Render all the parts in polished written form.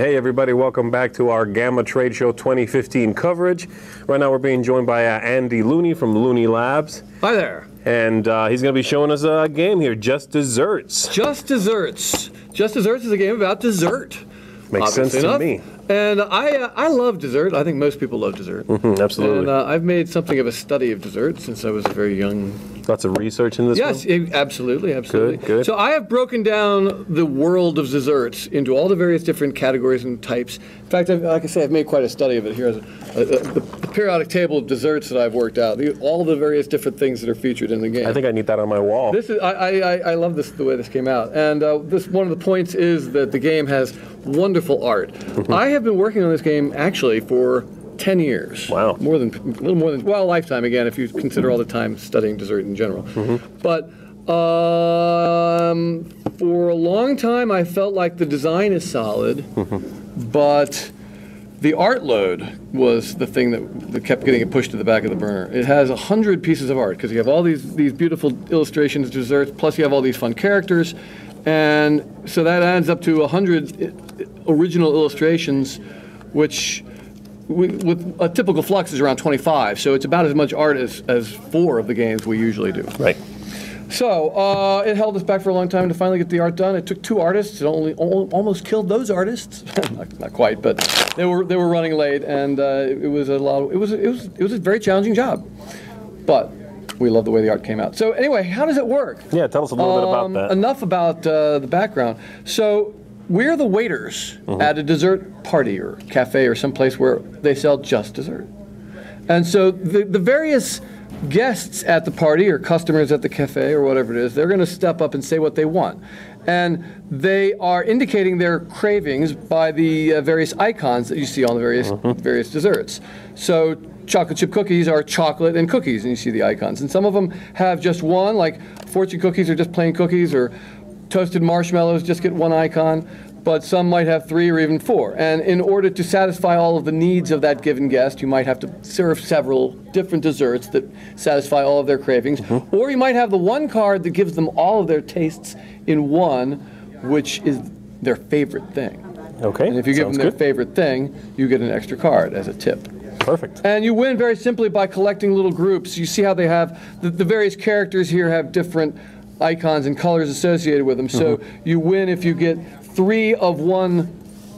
Hey everybody, welcome back to our GAMA Trade Show 2015 coverage. Right now we're being joined by Andy Looney from Looney Labs. Hi there. And he's going to be showing us a game here, Just Desserts. Just Desserts. Just Desserts is a game about dessert. Makes sense to me. And I love dessert. I think most people love dessert. Absolutely. And I've made something of a study of dessert since I was very young. Lots of research in this one? Yes, absolutely. Good. So I have broken down the world of desserts into all the various different categories and types. In fact, like I say, I've made quite a study of it. Here's the periodic table of desserts that I've worked out. All the various different things that are featured in the game. I think I need that on my wall. This is I love this, the way this came out. And this one of the points is that the game has wonderful art. I have been working on this game actually for 10 years. Wow. A little more than, well, a lifetime again, if you consider all the time studying dessert in general. But for a long time, I felt like the design is solid, but the art load was the thing that kept getting it pushed to the back of the burner. It has 100 pieces of art, because you have all these beautiful illustrations of desserts, plus you have all these fun characters, and so that adds up to 100 original illustrations, which with a typical flux is around 25, so it's about as much art as 4 of the games we usually do. Right. So it held us back for a long time to finally get the art done. It took 2 artists. It almost killed those artists. not quite, but they were running late, and it was a very challenging job. But we love the way the art came out. So anyway, how does it work? Yeah, tell us a little bit about that. Enough about the background. So we're the waiters at a dessert party or cafe or someplace where they sell just dessert. And so the various guests at the party or customers at the cafe or whatever it is, they're going to step up and say what they want. And they are indicating their cravings by the various icons that you see on the various desserts. So chocolate chip cookies are chocolate and cookies, and you see the icons. And some of them have just one, like fortune cookies are just plain cookies, or toasted marshmallows just get 1 icon, but some might have 3 or even 4. And in order to satisfy all of the needs of that given guest, you might have to serve several different desserts that satisfy all of their cravings. Or you might have the one card that gives them all of their tastes in one, which is their favorite thing. Okay. And if you give them their favorite thing, you get an extra card as a tip. Perfect. And you win very simply by collecting little groups. You see how they have, the various characters here have different icons and colors associated with them. So you win if you get 3 of one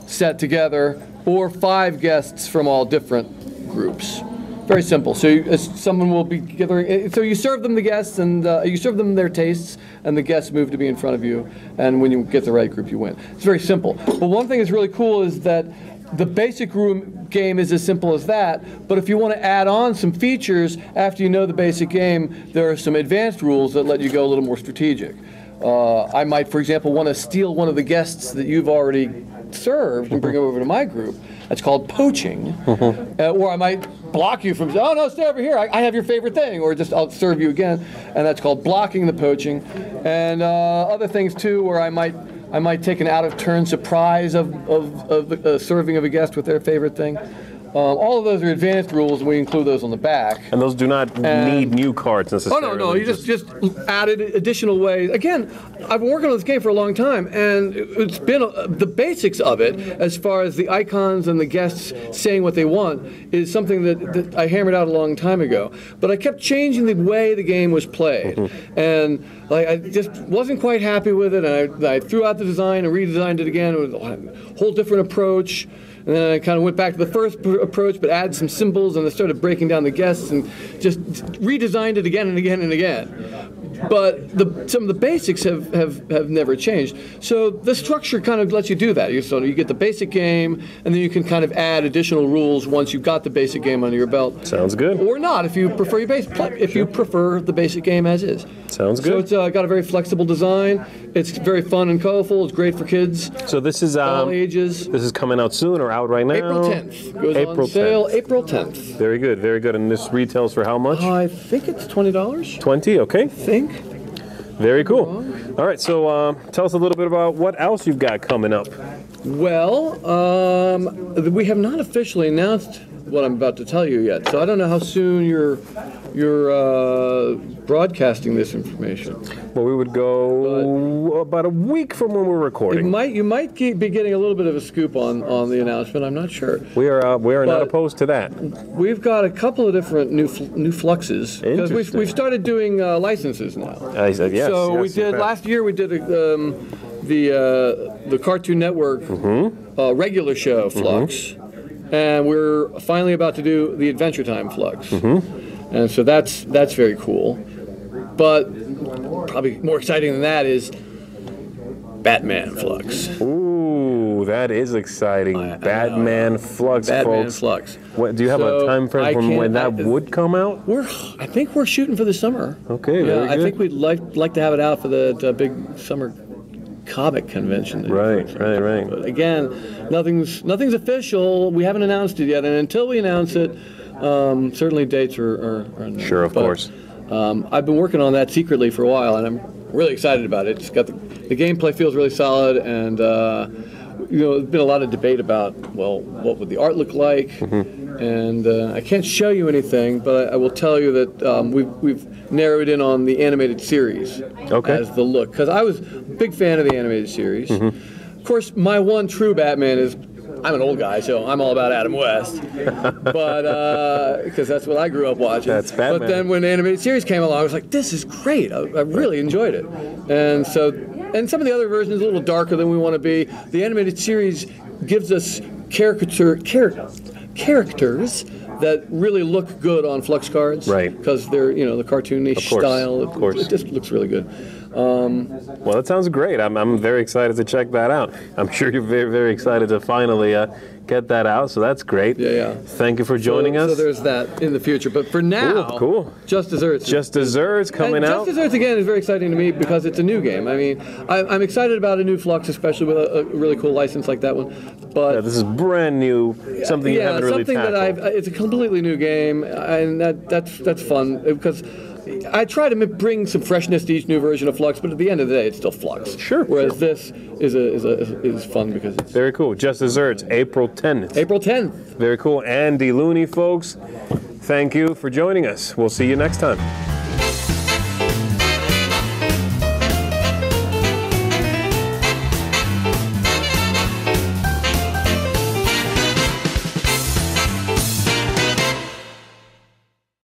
set together, or 5 guests from all different groups. Very simple. So someone will be gathering. So you serve them the guests, and you serve them their tastes, and the guests move to be in front of you. And when you get the right group, you win. It's very simple. But one thing that's really cool is that the basic game is as simple as that, but if you want to add on some features after you know the basic game, there are some advanced rules that let you go a little more strategic. I might, for example, want to steal one of the guests that you've already served and bring them over to my group. That's called poaching. Or I might block you from, oh no, stay over here, I have your favorite thing, or just I'll serve you again, and that's called blocking the poaching. And other things too, where I might take an out-of-turn surprise of the serving of a guest with their favorite thing. All of those are advanced rules, and we include those on the back. And those do not need new cards necessarily. Oh, no, you just added additional ways. Again, I've been working on this game for a long time, and it's been the basics of it, as far as the icons and the guests saying what they want, is something that I hammered out a long time ago. But I kept changing the way the game was played. And I just wasn't quite happy with it, and I threw out the design and redesigned it again. It was a whole different approach. And then I kind of went back to the first approach, but added some symbols, and I started breaking down the guests and just redesigned it again and again and again. But some of the basics have never changed. So the structure kind of lets you do that. So you get the basic game, and then you can kind of add additional rules once you've got the basic game under your belt. Sounds good. Or not, if you prefer you prefer the basic game as is. Sounds good. So it's got a very flexible design. It's very fun and colorful. It's great for kids. So this is all ages. This is coming out soon or out right now? April 10th. Goes on sale April 10th. Very good, very good. And this retails for how much? I think it's $20. 20, okay. I think. Very cool. All right, so tell us a little bit about what else you've got coming up. Well, we have not officially announced what I'm about to tell you yet. So I don't know how soon you're broadcasting this information. Well, we would go about a week from when we're recording. You might be getting a little bit of a scoop on the announcement. I'm not sure. We are not opposed to that. We've got a couple of different new fluxes because we've started doing licenses now. Yes, so we did last year. We did the Cartoon Network regular show Flux, and we're finally about to do the Adventure Time Flux, and so that's very cool. But probably more exciting than that is Batman Flux. Ooh, that is exciting. Batman Flux, folks. Flux. What, do you have a time frame from when that would come out? I think we're shooting for the summer. Okay, very good. I think we'd like to have it out for the big summer comic convention. Right. But again, nothing's official. We haven't announced it yet, and until we announce it, certainly dates are unknown. Sure, of course. I've been working on that secretly for a while, and I'm really excited about it. It's got the gameplay feels really solid, and there's been a lot of debate about what would the art look like, and I can't show you anything, but I will tell you that we've narrowed in on the animated series as the look, because I was a big fan of the animated series. Of course, my one true Batman is, I'm an old guy, so I'm all about Adam West, but because that's what I grew up watching. That's Batman. But then when the animated series came along, I was like, this is great. I really enjoyed it, and some of the other versions are a little darker than we want to be. The animated series gives us characters that really look good on Flux cards, right? Because they're the cartoonish style. Of course, it just looks really good. Well, that sounds great. I'm very excited to check that out. I'm sure you're very, very excited to finally get that out. So that's great. Yeah. Thank you for joining us. So there's that in the future. But for now, cool. Just Desserts. Just Desserts coming out. Just Desserts again is very exciting to me because it's a new game. I mean, I'm excited about a new Flux, especially with a really cool license like that one. But this is brand new, something you haven't really tackled. It's a completely new game, and that's fun because I try to bring some freshness to each new version of Flux, but at the end of the day, it's still Flux. Sure. Whereas this is fun because it's very cool. Just Desserts, April 10th. April 10th. Very cool. Andy Looney, folks. Thank you for joining us. We'll see you next time.